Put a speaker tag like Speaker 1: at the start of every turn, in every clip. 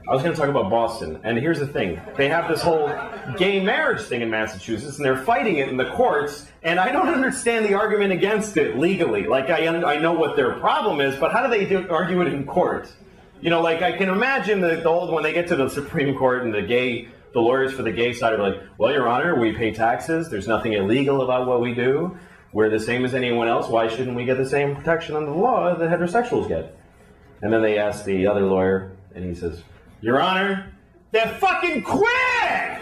Speaker 1: I was going to talk about Boston, and here's the thing. They have this whole gay marriage thing in Massachusetts, and they're fighting it in the courts, and I don't understand the argument against it legally. Like, I know what their problem is, but how do they argue it in court? You know, like, I can imagine the old, when they get to the Supreme Court and the lawyers for the gay side are like, well, Your Honor, we pay taxes. There's nothing illegal about what we do. We're the same as anyone else. Why shouldn't we get the same protection under the law that heterosexuals get? And then they ask the other lawyer, and he says, Your Honor, they're fucking queer!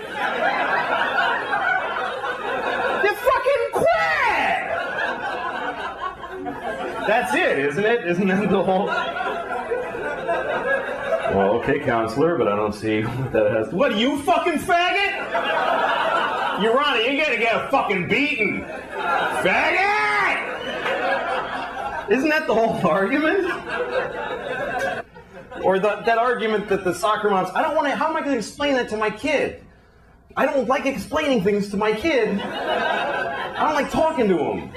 Speaker 1: They're fucking queer! That's it, isn't it? Isn't that the whole... Well, okay, counselor, but I don't see what that has... What, are you fucking faggot? Your Honor, you're gonna get a fucking beating. Faggot! Isn't that the whole argument? Or that argument that the soccer moms, how am I going to explain that to my kid? I don't like explaining things to my kid. I don't like talking to him.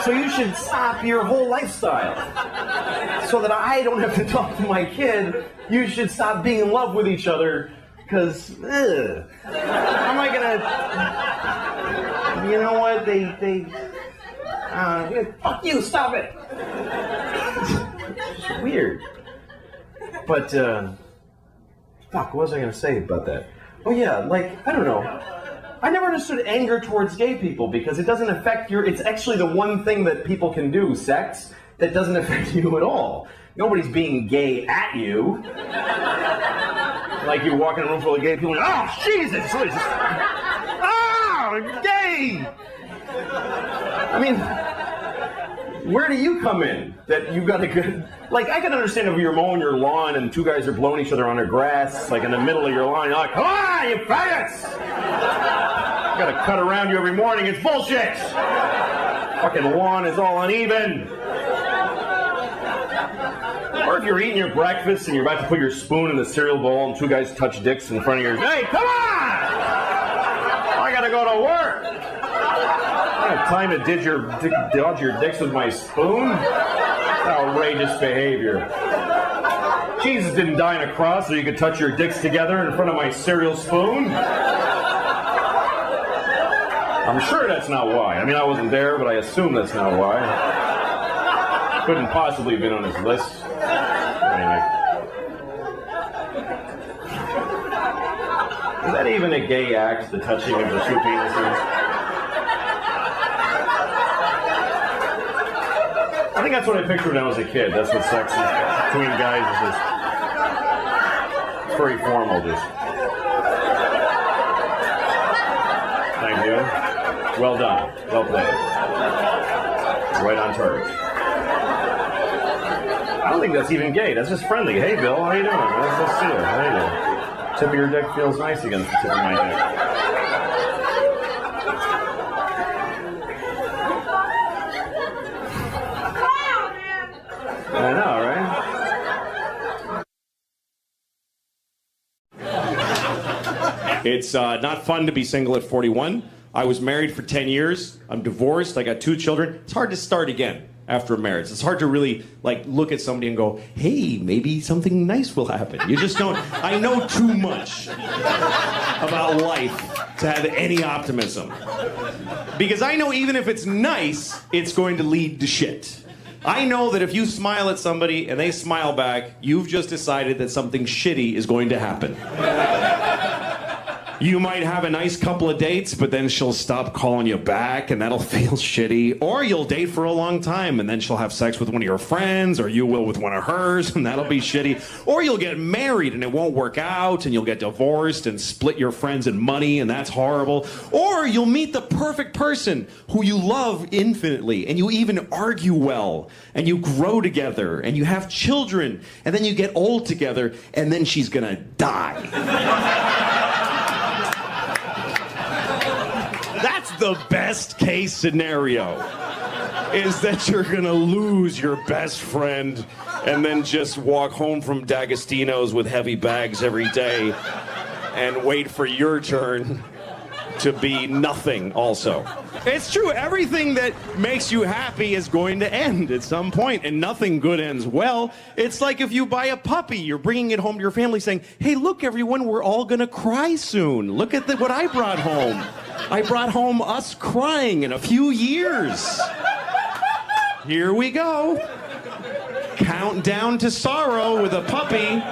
Speaker 1: So you should stop your whole lifestyle. So that I don't have to talk to my kid, you should stop being in love with each other, because, how am I going to, you know what, fuck you, stop it. It's just weird. But, fuck, what was I going to say about that? Oh yeah, like, I don't know. I never understood anger towards gay people because it doesn't affect it's actually the one thing that people can do, sex, that doesn't affect you at all. Nobody's being gay at you. Like you walk in a room full of gay people and, oh, Jesus! Oh, gay! I mean... Where do you come in? That you got a good... Like, I can understand if you're mowing your lawn and two guys are blowing each other on the grass, like in the middle of your lawn, you're like, come on, you faggots! I gotta cut around you every morning, it's bullshit! Fucking lawn is all uneven. Or if you're eating your breakfast and you're about to put your spoon in the cereal bowl and two guys touch dicks in front of your... Hey, come on! I gotta go to work! I don't have time to dodge your dicks with my spoon. Outrageous behavior. Jesus didn't die on a cross so you could touch your dicks together in front of my cereal spoon. I'm sure that's not why. I mean, I wasn't there, but I assume that's not why. Couldn't possibly have been on his list. Anyway. Is that even a gay act, the touching of the two penises? I think that's what I pictured when I was a kid. That's what sex is between guys is just... It's very formal, just... Thank you. Well done. Well played. Right on target. I don't think that's even gay. That's just friendly. Hey, Bill, how you doing? Let's see it. How you doing? Tip of your dick feels nice against the tip of my dick. I know, right? It's not fun to be single at 41. I was married for 10 years. I'm divorced. I got 2 children. It's hard to start again after a marriage. It's hard to really, like, look at somebody and go, hey, maybe something nice will happen. You just don't... I know too much about life to have any optimism. Because I know even if it's nice, it's going to lead to shit. I know that if you smile at somebody and they smile back, you've just decided that something shitty is going to happen. You might have a nice couple of dates, but then she'll stop calling you back, and that'll feel shitty. Or you'll date for a long time, and then she'll have sex with one of your friends, or you will with one of hers, and that'll be shitty. Or you'll get married, and it won't work out, and you'll get divorced and split your friends and money, and that's horrible. Or you'll meet the perfect person who you love infinitely, and you even argue well, and you grow together, and you have children, and then you get old together, and then she's gonna die. That's the best case scenario, is that you're gonna lose your best friend and then just walk home from D'Agostino's with heavy bags every day and wait for your turn
Speaker 2: to be nothing also. It's true. Everything that makes you happy is going to end at some point, and nothing good ends well. It's like if you buy a puppy, you're bringing it home to your family saying, hey, look, everyone, we're all going to cry soon. Look at what I brought home. I brought home us crying in a few years. Here we go. Countdown to sorrow with a puppy.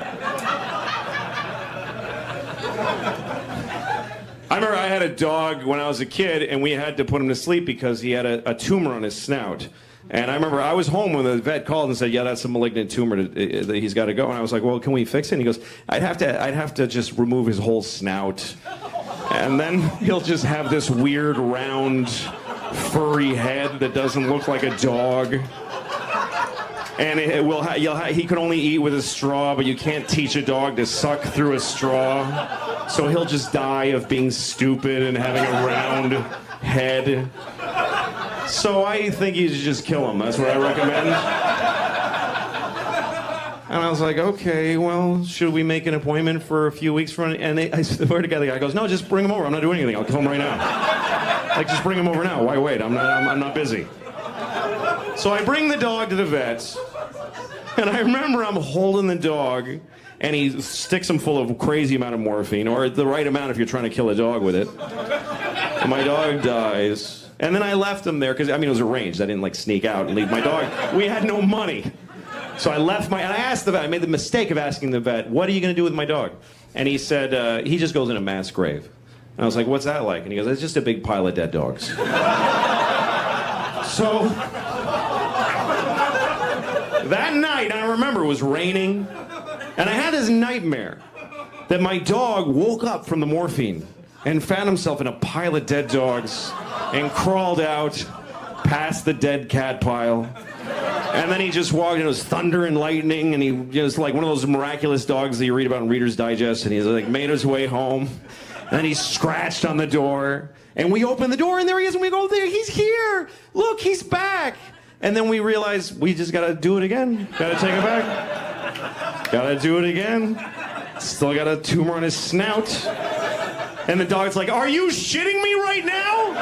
Speaker 2: I remember I had a dog when I was a kid, and we had to put him to sleep because he had a tumor on his snout. And I remember I was home when the vet called and said, yeah, that's a malignant tumor. He's got to go. And I was like, well, can we fix it? And he goes, I'd have to just remove his whole snout. And then he'll just have this weird, round, furry head that doesn't look like a dog. And he can only eat with a straw, but you can't teach a dog to suck through a straw. So he'll just die of being stupid and having a round head. So I think you should just kill him. That's what I recommend. And I was like, okay, well, should we make an appointment for a few weeks from? And I swear to God, the guy goes, no, just bring him over. I'm not doing anything. I'll kill him right now. Like, just bring him over now. Why wait? I'm not busy. So I bring the dog to the vet, and I remember I'm holding the dog, and he sticks him full of a crazy amount of morphine, or the right amount if you're trying to kill a dog with it. And my dog dies. And then I left him there, because, I mean, it was arranged. I didn't, like, sneak out and leave my dog. We had no money. So I left and I asked the vet, I made the mistake of asking the vet, what are you going to do with my dog? And he said, he just goes in a mass grave. And I was like, what's that like? And he goes, it's just a big pile of dead dogs. So that night, I remember it was raining, and I had this nightmare that my dog woke up from the morphine and found himself in a pile of dead dogs and crawled out past the dead cat pile. And then he just walked, and it was thunder and lightning, and he was like one of those miraculous dogs that you read about in Reader's Digest, and he's like made his way home. And then he scratched on the door, and we opened the door, and there he is, and we go, there, he's here. Look, he's back. And then we realized we just got to do it again. Got to take it back. Got to do it again. Still got a tumor on his snout. And the dog's like, are you shitting me right now?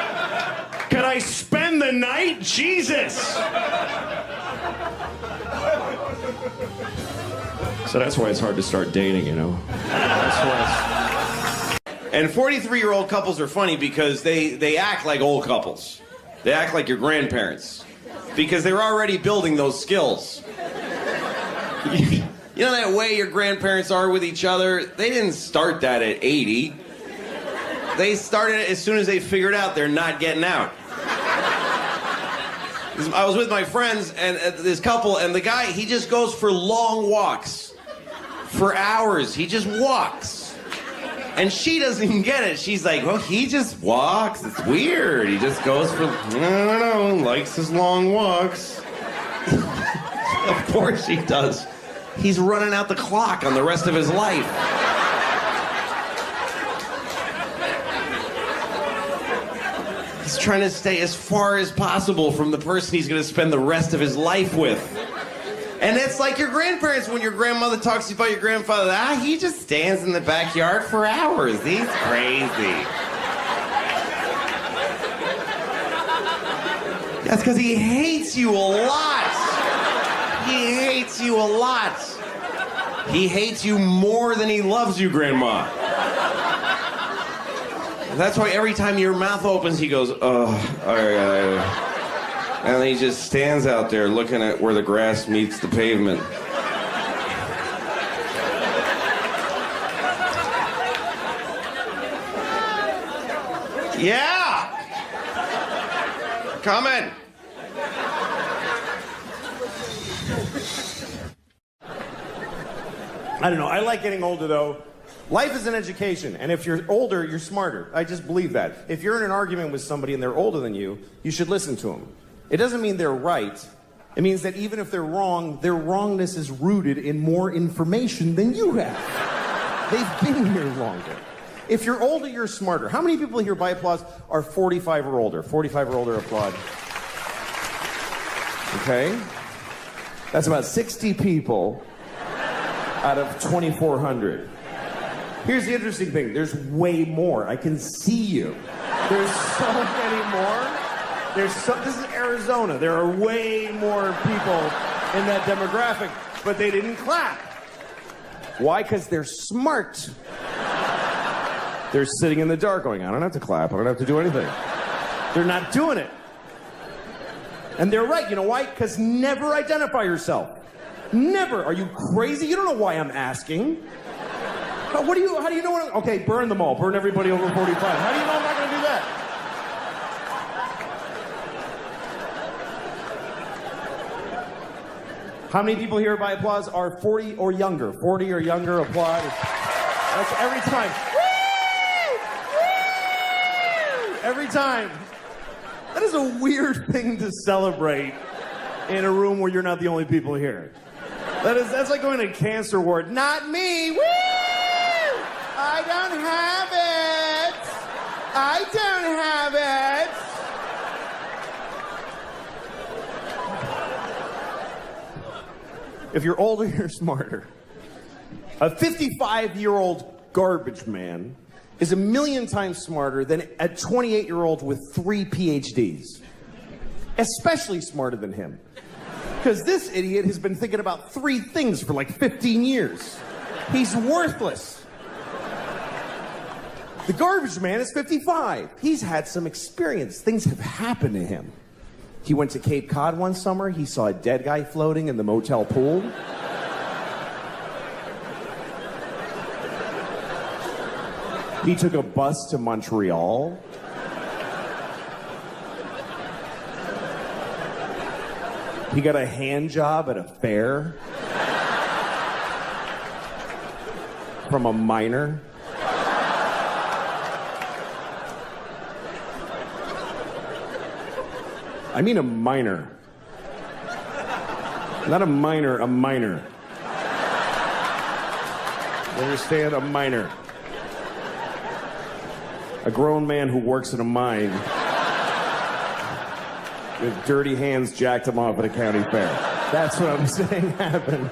Speaker 2: Can I spend the night? Jesus. So that's why it's hard to start dating, you know. That's why.
Speaker 3: And 43-year-old couples are funny because they act like old couples. They act like your grandparents. Because they're already building those skills. You know that way your grandparents are with each other? They didn't start that at 80. They started it as soon as they figured out they're not getting out. I was with my friends and this couple, and the guy, he just goes for long walks. For hours. He just walks. And she doesn't even get it. She's like, well, he just walks. It's weird. He just goes for, I don't know, likes his long walks. Of course he does. He's running out the clock on the rest of his life. He's trying to stay as far as possible from the person he's going to spend the rest of his life with. And it's like your grandparents when your grandmother talks to you about your grandfather. He just stands in the backyard for hours. He's crazy. That's because he hates you a lot. He hates you a lot. He hates you more than he loves you, Grandma. That's why every time your mouth opens, he goes, oh, and then he just stands out there looking at where the grass meets the pavement. Yeah! Coming!
Speaker 2: I don't know. I like getting older, though. Life is an education, and if you're older, you're smarter. I just believe that. If you're in an argument with somebody and they're older than you should listen to them. It doesn't mean they're right. It means that even if they're wrong, their wrongness is rooted in more information than you have. They've been here longer. If you're older, you're smarter. How many people here, by applause, are 45 or older? 45 or older, applaud. Okay? That's about 60 people out of 2,400. Here's the interesting thing. There's way more. I can see you. There's so many more. This is Arizona. There are way more people in that demographic, but they didn't clap. Why? Because they're smart. They're sitting in the dark going, I don't have to clap. I don't have to do anything. They're not doing it. And they're right. You know why? Because never identify yourself. Never. Are you crazy? You don't know why I'm asking. How do you know what okay, burn them all. Burn everybody over 45. How do you know I'm not going to do that? How many people here by applause are 40 or younger? 40 or younger, applaud. That's every time. Woo! Woo! Every time. That is a weird thing to celebrate in a room where you're not the only people here. That's like going to a cancer ward. Not me. Woo! I don't have it. I don't have it. If you're older, you're smarter. A 55-year-old garbage man is 1,000,000 times smarter than a 28-year-old with 3 PhDs. Especially smarter than him. Because this idiot has been thinking about 3 things for like 15 years. He's worthless. The garbage man is 55. He's had some experience. Things have happened to him. He went to Cape Cod one summer. He saw a dead guy floating in the motel pool. He took a bus to Montreal. He got a hand job at a fair from a miner. I mean a minor. Not a minor, a minor. You understand? A minor. A grown man who works in a mine with dirty hands jacked him off at a county fair. That's what I'm saying happened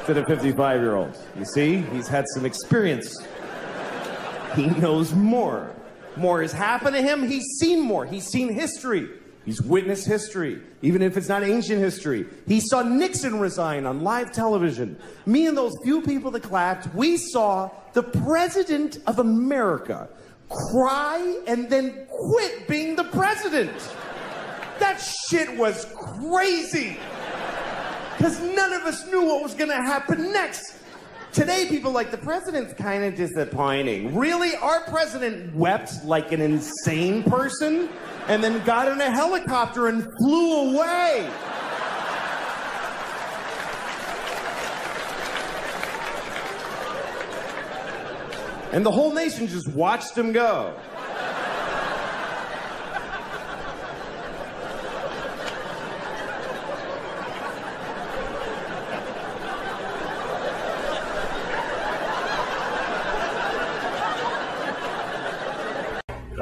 Speaker 2: to the 55-year-old. You see? He's had some experience. He knows more. More has happened to him. He's seen more. He's seen history. He's witnessed history, even if it's not ancient history. He saw Nixon resign on live television. Me and those few people that clapped, we saw the President of America cry and then quit being the president. That shit was crazy. Because none of us knew what was going to happen next. Today, people like, the president's kind of disappointing. Really? Our president wept like an insane person and then got in a helicopter and flew away. And the whole nation just watched him go.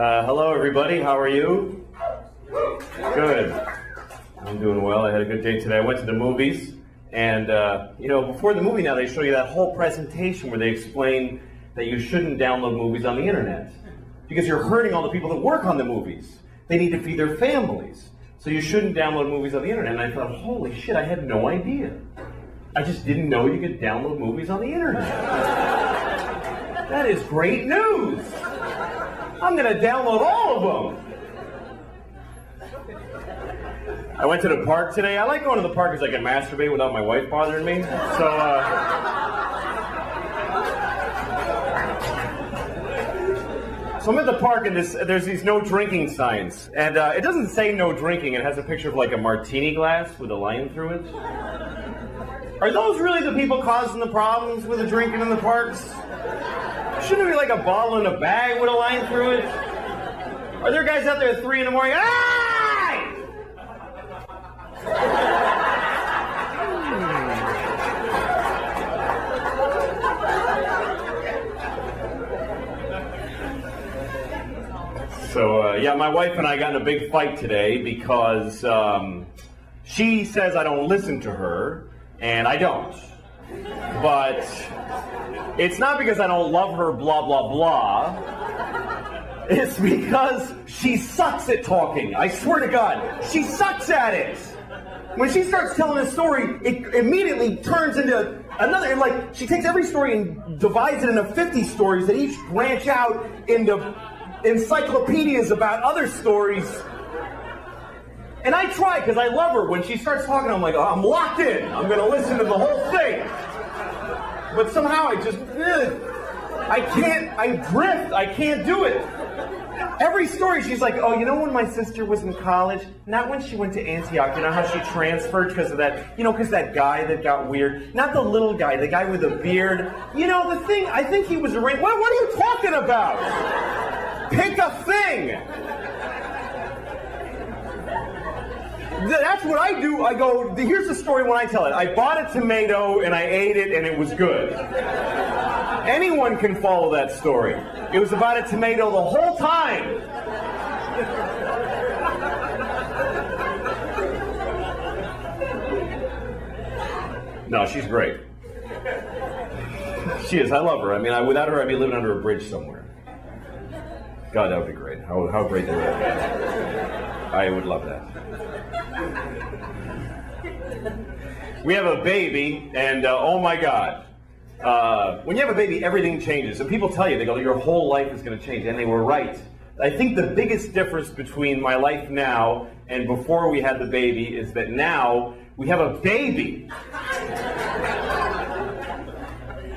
Speaker 1: Hello, everybody. How are you? Good. I'm doing well. I had a good day today. I went to the movies, and before the movie now, they show you that whole presentation where they explain that you shouldn't download movies on the internet because you're hurting all the people that work on the movies. They need to feed their families, so you shouldn't download movies on the internet. And I thought, holy shit, I had no idea. I just didn't know you could download movies on the internet. That is great news. I'm going to download all of them. I went to the park today. I like going to the park because I can masturbate without my wife bothering me. So I'm at the park and there's these no drinking signs. And it doesn't say no drinking. It has a picture of like a martini glass with a line through it. Are those really the people causing the problems with the drinking in the parks? Shouldn't it be like a bottle in a bag with a line through it? Are there guys out there at 3 in the morning? Hey! So, my wife and I got in a big fight today because she says I don't listen to her, and I don't. But it's not because I don't love her, blah, blah, blah. It's because she sucks at talking. I swear to God, she sucks at it. When she starts telling a story, it immediately turns into another. Like, she takes every story and divides it into 50 stories that each branch out into encyclopedias about other stories. And I try, because I love her. When she starts talking, I'm like, oh, I'm locked in. I'm going to listen to the whole thing. But somehow I can't, I drift. I can't do it. Every story, she's like, oh, you know when my sister was in college? Not when she went to Antioch. You know how she transferred because of that, because that guy that got weird? Not the little guy, the guy with the beard. You know, the thing, I think he was arranged. What are you talking about? Pick a thing. That's what I do. I go, here's the story when I tell it. I bought a tomato and I ate it and it was good. Anyone can follow that story. It was about a tomato the whole time. No, she's great. She is. I love her. I mean, without her, I'd be living under a bridge somewhere. God, that would be great. How great that would be. I would love that. We have a baby, and oh my God. When you have a baby, everything changes. And people tell you, they go, your whole life is going to change. And they were right. I think the biggest difference between my life now and before we had the baby is that now we have a baby.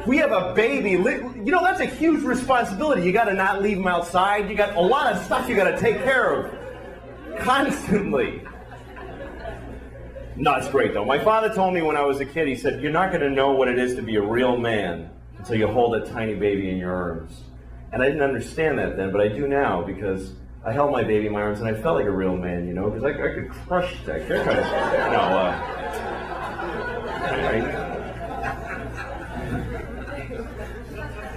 Speaker 1: We have a baby. That's a huge responsibility. You got to not leave them outside. You got a lot of stuff you got to take care of constantly. No, it's great, though. My father told me when I was a kid, he said, you're not going to know what it is to be a real man until you hold a tiny baby in your arms. And I didn't understand that then, but I do now, because I held my baby in my arms and I felt like a real man, because I could crush that.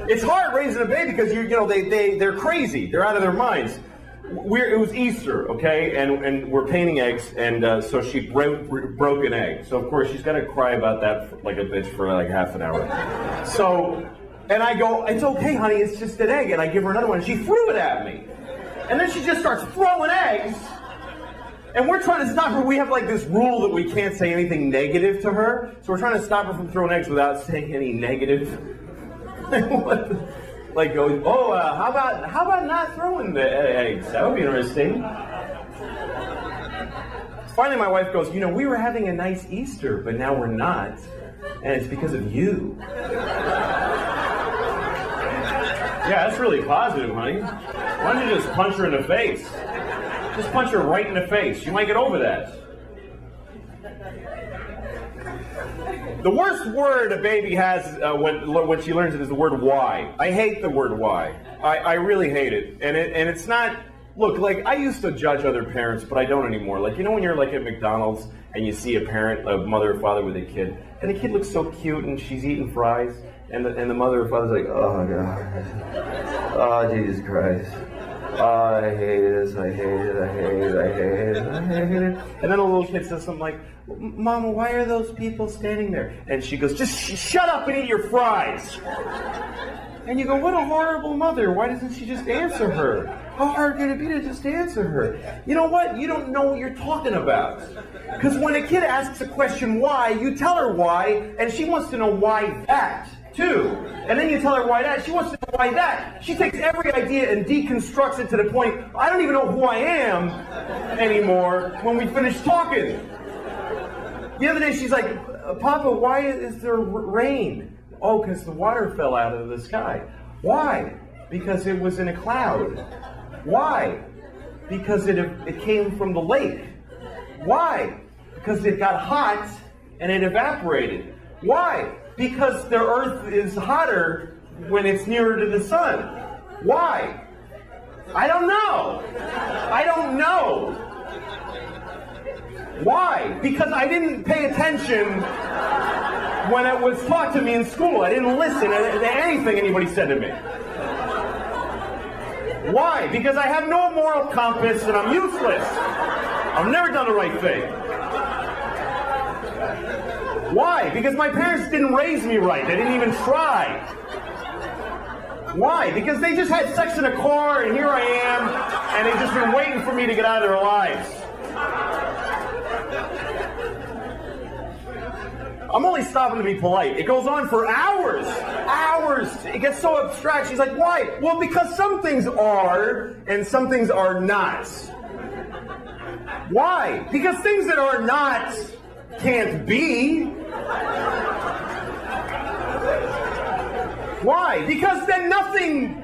Speaker 1: It's hard raising a baby because they're crazy. They're out of their minds. It was Easter, okay, and we're painting eggs, and so she broke an egg. So of course she's got to cry about that like a bitch for like half an hour. So, and I go, it's okay, honey, it's just an egg, and I give her another one, and she threw it at me, and then she just starts throwing eggs, and we're trying to stop her. We have like this rule that we can't say anything negative to her, so we're trying to stop her from throwing eggs without saying any negative. Like, how about not throwing the eggs? That would be interesting. Finally, my wife goes, we were having a nice Easter, but now we're not. And it's because of you. Yeah, that's really positive, honey. Why don't you just punch her in the face? Just punch her right in the face. You might get over that. The worst word a baby has when she learns it is the word why. I hate the word why. I really hate it. And it's not, look, like I used to judge other parents, but I don't anymore. Like, when you're like at McDonald's and you see a mother or father with a kid, and the kid looks so cute and she's eating fries, and the mother or father's like, oh God, oh Jesus Christ. Oh, I hate this, I hate it, I hate it, I hate it, I hate it. And then a little kid says something like, Mama, why are those people standing there? And she goes, just shut up and eat your fries. And you go, what a horrible mother. Why doesn't she just answer her? How hard can it be to just answer her? You know what? You don't know what you're talking about. Because when a kid asks a question why, you tell her why, and she wants to know why that, too. And then you tell her why that. She wants to know why that. She takes every idea and deconstructs it to the point, I don't even know who I am anymore when we finish talking. The other day she's like, Papa, why is there rain? Oh, because the water fell out of the sky. Why? Because it was in a cloud. Why? Because it came from the lake. Why? Because it got hot and it evaporated. Why? Because the earth is hotter when it's nearer to the sun. Why? I don't know. I don't know. Why? Because I didn't pay attention when it was taught to me in school. I didn't listen to anything anybody said to me. Why? Because I have no moral compass and I'm useless. I've never done the right thing. Why? Because my parents didn't raise me right. They didn't even try. Why? Because they just had sex in a car, and here I am, and they've just been waiting for me to get out of their lives. I'm only stopping to be polite. It goes on for hours. Hours. It gets so abstract. She's like, why? Well, because some things are, and some things are not. Why? Because things that are not can't be. Why? Because then nothing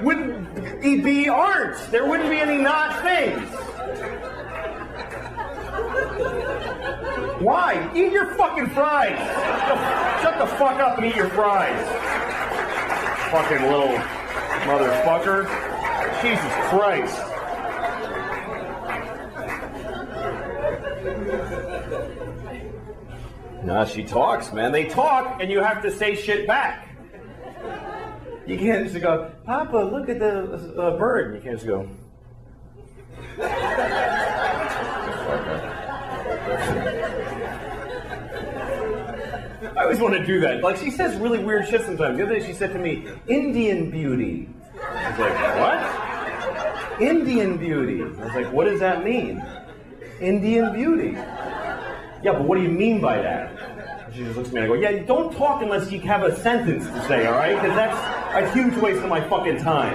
Speaker 1: would be aren't. There wouldn't be any not things. Why? Eat your fucking fries. Shut the fuck up and eat your fries. Fucking little motherfucker. Jesus Christ. Nah, she talks, man. They talk, and you have to say shit back. You can't just go, Papa, look at the bird. You can't just go. I always want to do that. Like, she says really weird shit sometimes. The other day she said to me, Indian beauty. I was like, what? Indian beauty. I was like, what does that mean? Indian beauty. Yeah, but what do you mean by that? She just looks at me and I go, yeah, don't talk unless you have a sentence to say, all right? Because that's a huge waste of my fucking time.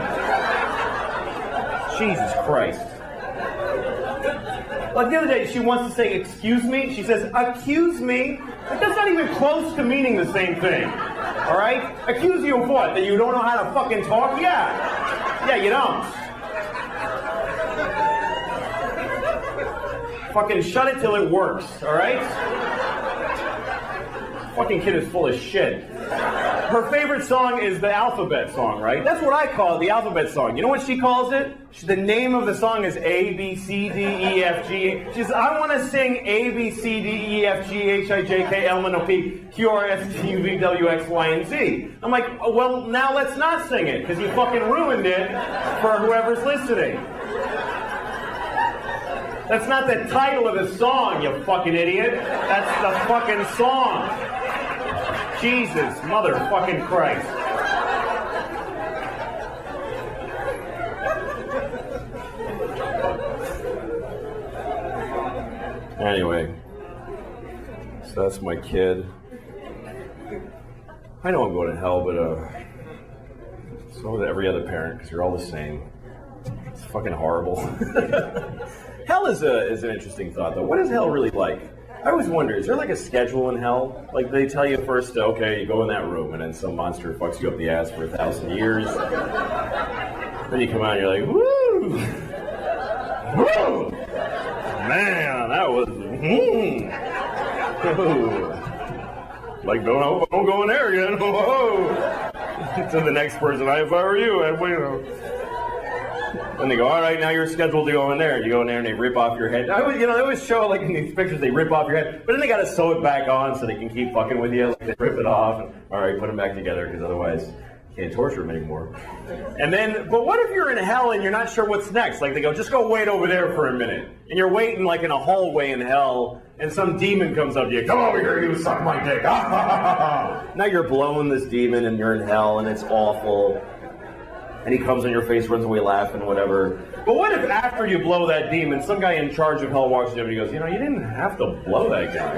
Speaker 1: Jesus Christ. Like the other day, she wants to say, excuse me. She says, accuse me. Like, that's not even close to meaning the same thing. All right? Accuse you of what? That you don't know how to fucking talk? Yeah. Yeah, you don't. Fucking shut it till it works, all right? Fucking kid is full of shit. Her favorite song is the alphabet song, right? That's what I call it, the alphabet song. You know what she calls it? The name of the song is A, B, C, D, E, F, G. She says, I want to sing A, B, C, D, E, F, G, H, I, J, K, L, M, N, O, P, Q, R, S, T, U, V, W, X, Y, and Z. I'm like, oh, well, now let's not sing it, because you fucking ruined it for whoever's listening. That's not the title of the song, you fucking idiot. That's the fucking song. Jesus, motherfucking Christ. Anyway, so that's my kid. I know I'm going to hell, but so is every other parent, because you're all the same. It's fucking horrible. Hell is an interesting thought, though. What is hell really like? I always wonder, is there like a schedule in hell? Like they tell you first, okay, you go in that room, and then some monster fucks you up the ass for 1,000 years. Then you come out and you're like, woo! Woo! Man, that was, like, don't go in there again. Whoa! To the next person, if I were you, I'd wait. And they go, all right, now you're scheduled to go in there. You go in there and they rip off your head. They always show, like in these pictures, they rip off your head, but then they got to sew it back on so they can keep fucking with you. Like they rip it off, and, all right, put them back together, because otherwise you can't torture them anymore. And then, but what if you're in hell and you're not sure what's next? Like they go, just go wait over there for a minute. And you're waiting like in a hallway in hell, and some demon comes up to you, come over here, you suck my dick. Now you're blowing this demon and you're in hell and it's awful. And he comes in your face, runs away laughing, whatever. But what if after you blow that demon, some guy in charge of hell walks in and he goes, you didn't have to blow that guy.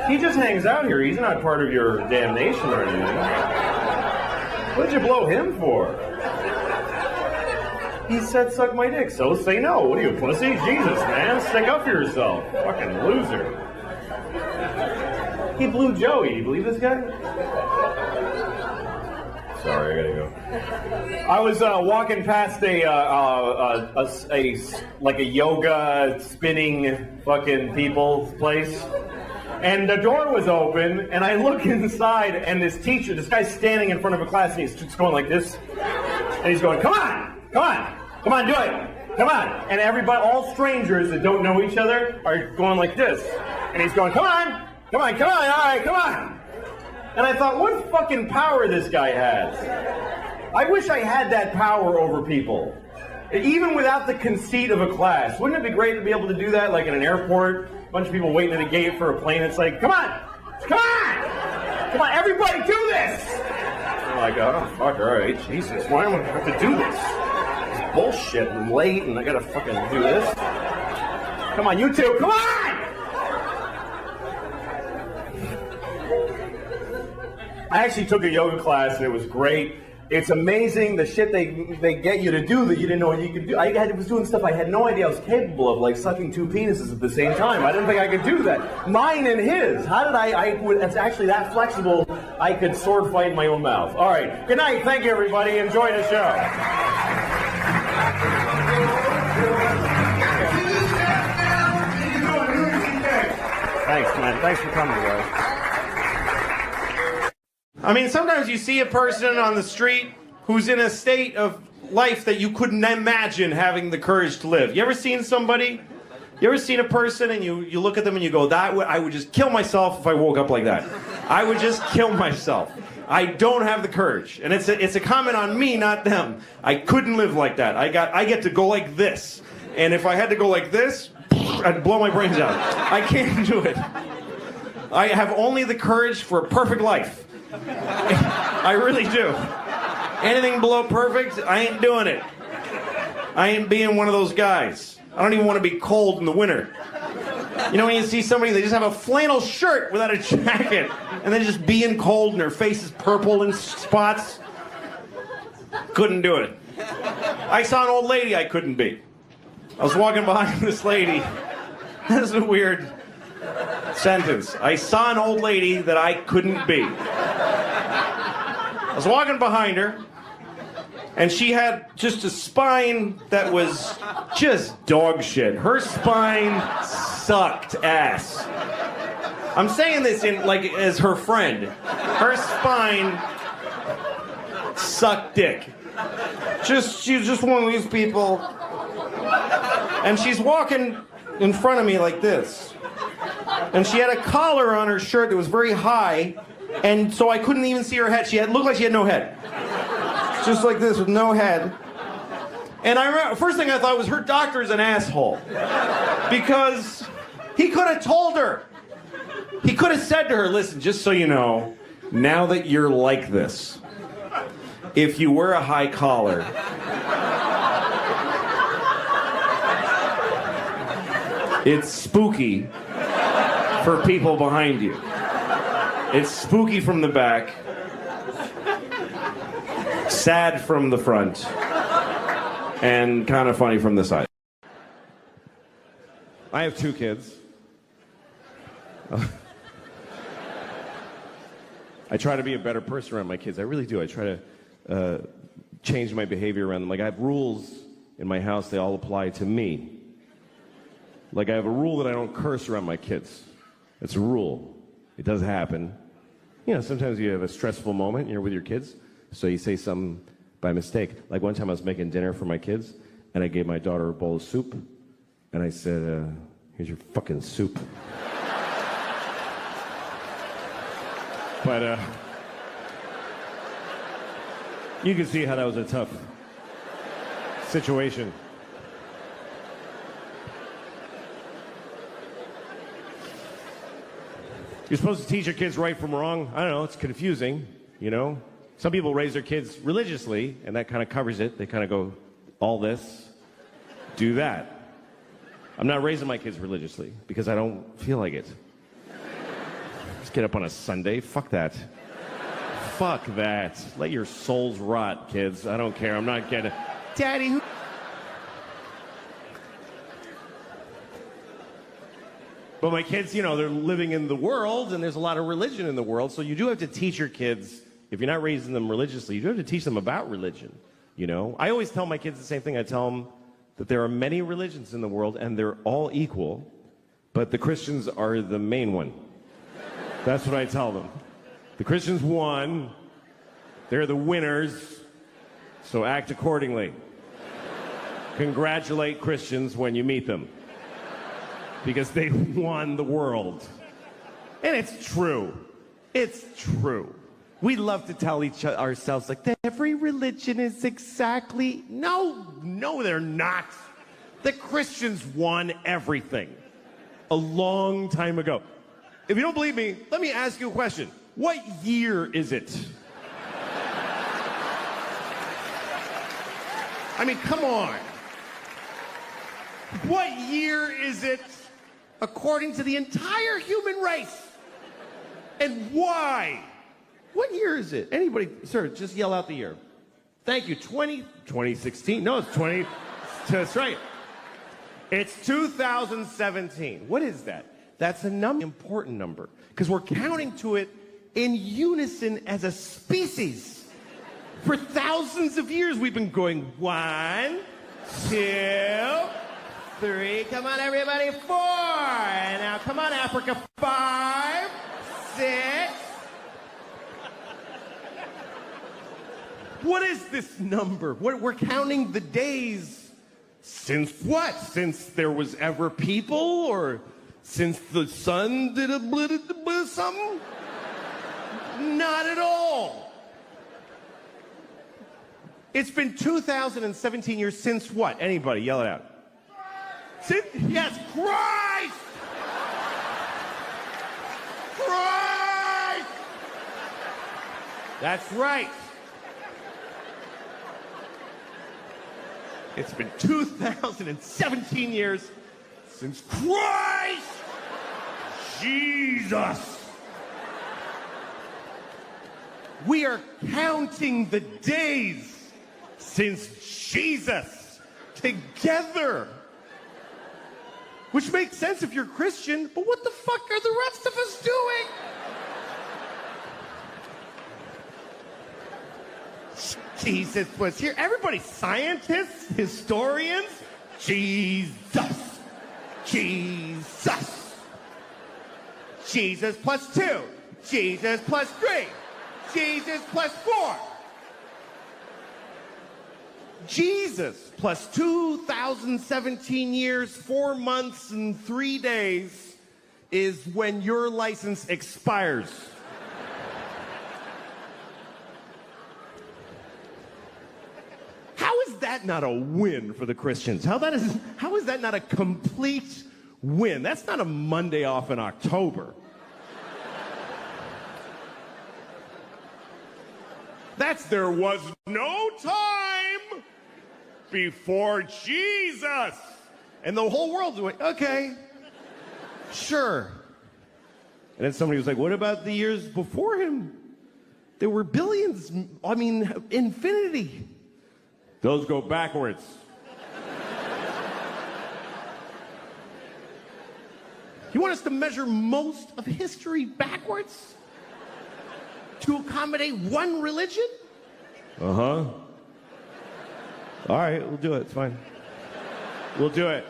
Speaker 1: He just hangs out here. He's not part of your damnation or anything. What did you blow him for? He said, suck my dick, so say no. What are you, pussy? Jesus, man. Stick up for yourself. Fucking loser. He blew Joey. You believe this guy? Sorry, I gotta go. I was walking past a yoga spinning fucking people place, and the door was open, and I look inside, and this guy's standing in front of a class, and he's just going like this, and he's going, come on, do it, come on, and everybody, all strangers that don't know each other, are going like this, and he's going, come on, all right, come on. And I thought, what fucking power this guy has. I wish I had that power over people. Even without the conceit of a class. Wouldn't it be great to be able to do that, like in an airport? bunch of people waiting at a gate for a plane. It's like, come on, everybody do this. I'm like, oh, fuck, all right, Jesus, why am I have to do this? It's bullshit and late, and I gotta fucking do this. Come on, you two, come on! I actually took a yoga class, and it was great. It's amazing the shit they get you to do that you didn't know you could do. I was doing stuff I had no idea I was capable of, like sucking two penises at the same time. I didn't think I could do that. Mine and his. How did it's actually that flexible, I could sword fight in my own mouth. All right. Good night. Thank you, everybody. Enjoy the show. Thanks, man. Thanks for coming, guys.
Speaker 2: I mean, sometimes you see a person on the street who's in a state of life that you couldn't imagine having the courage to live. You ever seen somebody? You ever seen a person and you look at them and you go, I would just kill myself if I woke up like that. I would just kill myself. I don't have the courage. And it's a comment on me, not them. I couldn't live like that. I get to go like this. And if I had to go like this, I'd blow my brains out. I can't do it. I have only the courage for a perfect life. I really do. Anything below perfect, I ain't doing it. I ain't being one of those guys. I don't even want to be cold in the winter. You know, when you see somebody, they just have a flannel shirt without a jacket, and they're just being cold, and their face is purple in spots. Couldn't do it. I saw an old lady I couldn't be. I was walking behind this lady. This is a weird sentence. I saw an old lady that I couldn't be. I was walking behind her, and she had just a spine that was just dog shit. Her spine sucked ass. I'm saying this as her friend. Her spine sucked dick. She's just one of these people. And she's walking in front of me like this. And she had a collar on her shirt that was very high, and so I couldn't even see her head. Looked like she had no head. Just like this with no head. And I remember, first thing I thought was her doctor's an asshole. Because he could have told her. He could have said to her, listen, just so you know, now that you're like this, if you wear a high collar, it's spooky for people behind you. It's spooky from the back, sad from the front, and kind of funny from the side. I have 2 kids. I try to be a better person around my kids. I really do. I try to change my behavior around them. Like, I have rules in my house. They all apply to me. Like, I have a rule that I don't curse around my kids. It's a rule. It does happen. You know, sometimes you have a stressful moment and you're with your kids, so you say something by mistake. Like, one time I was making dinner for my kids, and I gave my daughter a bowl of soup, and I said, here's your fucking soup. But, you can see how that was a tough situation. You're supposed to teach your kids right from wrong. I don't know, it's confusing, you know? Some people raise their kids religiously, and that kind of covers it. They kind of go, all this, do that. I'm not raising my kids religiously, because I don't feel like it. Just get up on a Sunday, fuck that. Fuck that. Let your souls rot, kids. I don't care, I'm not getting... Daddy, who... But my kids, you know, they're living in the world, and there's a lot of religion in the world, so you do have to teach your kids, if you're not raising them religiously, you do have to teach them about religion, you know? I always tell my kids the same thing. I tell them that there are many religions in the world, and they're all equal, but the Christians are the main one. That's what I tell them. The Christians won, they're the winners, so act accordingly. Congratulate Christians when you meet them, because they won the world. And it's true. It's true. We love to tell ourselves like that every religion is exactly... No, they're not. The Christians won everything. a long time ago. If you don't believe me, let me ask you a question. What year is it? I mean, come on. What year is it according to the entire human race? And why? What year is it? Anybody, sir, just yell out the year. Thank you. 2016. No, it's 20. That's right. It's 2017. What is that? That's a number, important number, because we're counting to it in unison as a species. For thousands of years, we've been going 1, 2, 3. Come on, everybody. 4. And now, come on, Africa. 5, 6. What is this number? We're counting the days since what? Since there was ever people, or since the sun did a something? Not at all. It's been 2017 years since what? Anybody, yell it out. Since, yes, Christ! Christ! That's right. It's been 2017 years since Christ Jesus. We are counting the days since Jesus together. Which makes sense if you're Christian, but what the fuck are the rest of us doing? Jesus was here. Everybody, scientists, historians, Jesus. Jesus. Jesus plus 2. Jesus plus 3. Jesus plus 4. Jesus plus 2017 years, 4 months, and 3 days is when your license expires. How is that not a win for the Christians? How is that not a complete win? That's not a Monday off in October. That's there was no time before Jesus. And the whole world's like, okay, sure. And then somebody was like, what about the years before him? There were billions, I mean, infinity. Those go backwards. You want us to measure most of history backwards? To accommodate one religion? Uh-huh. All right, we'll do it. It's fine. We'll do it.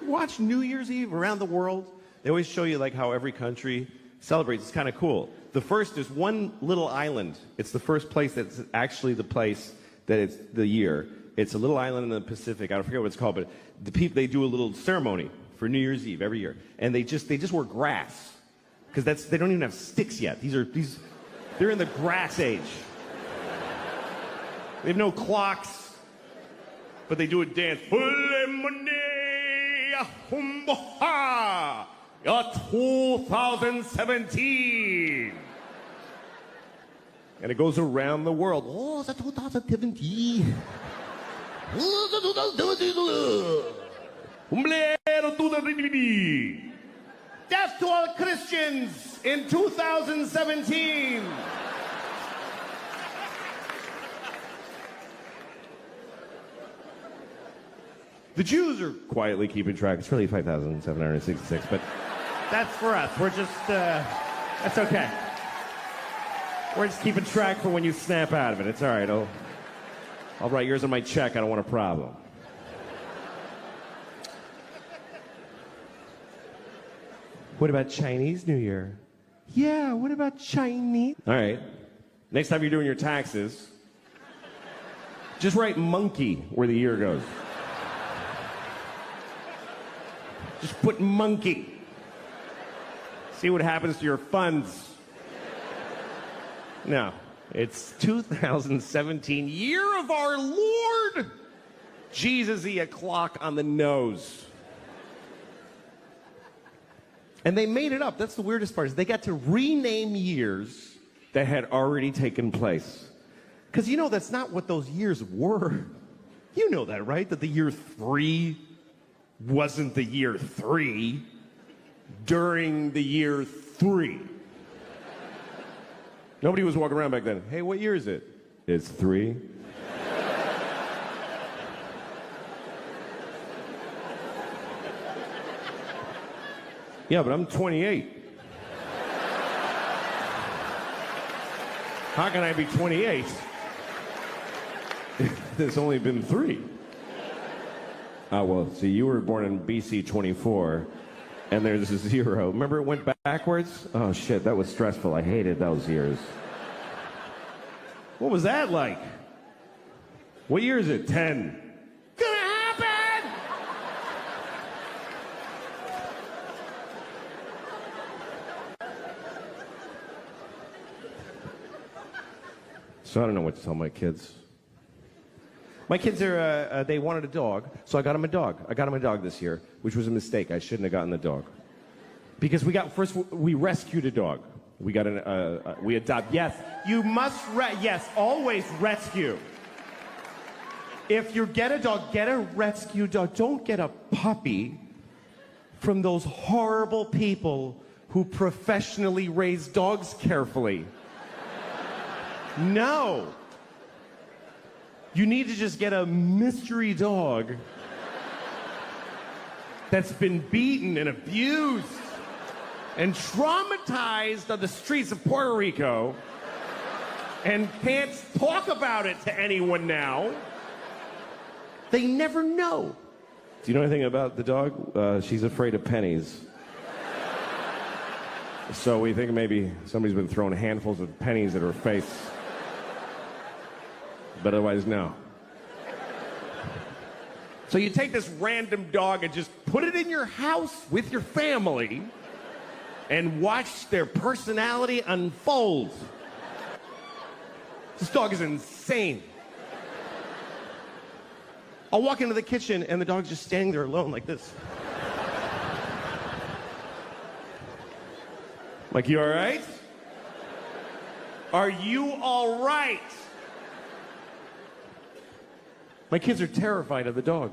Speaker 2: Watch New Year's Eve around the world. They always show you like how every country celebrates. It's kind of cool. The first is one little island. It's the first place that's actually the place that it's the year. It's a little island in the Pacific. I forget what it's called, but the people, they do a little ceremony for New Year's Eve every year, and they just wear grass because they don't even have sticks yet. They're in the grass age. They have no clocks, but they do a dance. 2017. And it goes around the world. Oh, it's 2017. Death to all Christians in 2017. The Jews are quietly keeping track. It's really 5,766, but that's for us. We're just, that's okay. We're just keeping track for when you snap out of it. It's all right. I'll write yours on my check. I don't want a problem. What about Chinese New Year? Yeah, what about Chinese? All right. Next time you're doing your taxes, just write monkey where the year goes. Just put monkey. See what happens to your funds. No, it's 2017, year of our Lord. Jesus-y, a clock on the nose. And they made it up. That's the weirdest part, is they got to rename years that had already taken place. Because you know that's not what those years were. You know that, right? That the year 3 wasn't the year 3 during the year 3. Nobody was walking around back then. Hey, what year is it? It's 3. Yeah, but I'm 28. How can I be 28? There's only been 3. Oh, well, see, you were born in BC 24, and there's a 0. Remember it went backwards? Oh, shit, that was stressful. I hated those years. What was that like? What year is it? 10. Gonna happen! So I don't know what to tell my kids. My kids are, they wanted a dog, so I got them a dog. I got them a dog this year, which was a mistake. I shouldn't have gotten the dog. Because we rescued a dog. We got we adopt. Yes, you must, yes, always rescue. If you get a dog, get a rescue dog. Don't get a puppy from those horrible people who professionally raise dogs carefully. No. You need to just get a mystery dog that's been beaten and abused and traumatized on the streets of Puerto Rico and can't talk about it to anyone now. They never know. Do you know anything about the dog? She's afraid of pennies. So we think maybe somebody's been throwing handfuls of pennies at her face. But otherwise, no. So you take this random dog and just put it in your house with your family and watch their personality unfold. This dog is insane. I'll walk into the kitchen and the dog's just standing there alone like this. Like, you all right? Are you all right? My kids are terrified of the dog.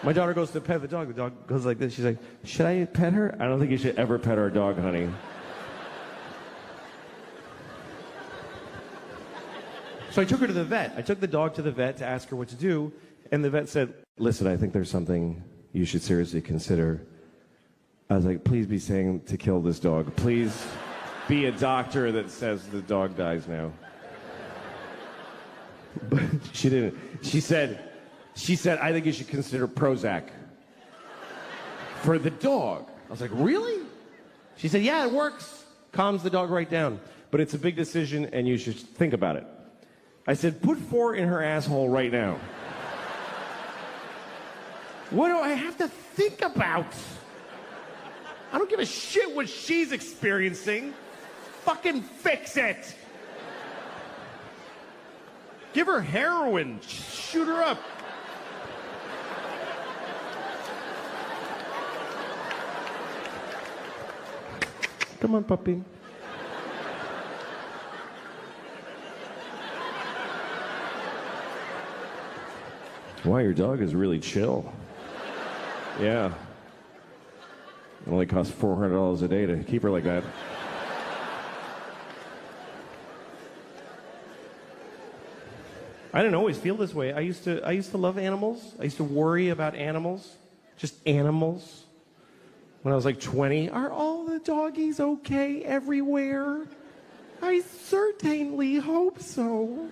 Speaker 2: My daughter goes to pet the dog. The dog goes like this. She's like, should I pet her? I don't think you should ever pet our dog, honey. So I took her to the vet. I took the dog to the vet to ask her what to do. And the vet said, listen, I think there's something you should seriously consider. I was like, please be saying to kill this dog. Please be a doctor that says the dog dies now. But she didn't. She said, I think you should consider Prozac for the dog. I was like, really? She said, yeah, it works. Calms the dog right down. But it's a big decision and you should think about it. I said, put 4 in her asshole right now. What do I have to think about? I don't give a shit what she's experiencing. Fucking fix it. Give her heroin. Shoot her up. Come on, puppy. Wow, your dog is really chill. Yeah. It only costs $400 a day to keep her like that. I didn't always feel this way. I used to love animals. I used to worry about animals. Just animals. When I was like 20, are all the doggies okay everywhere? I certainly hope so.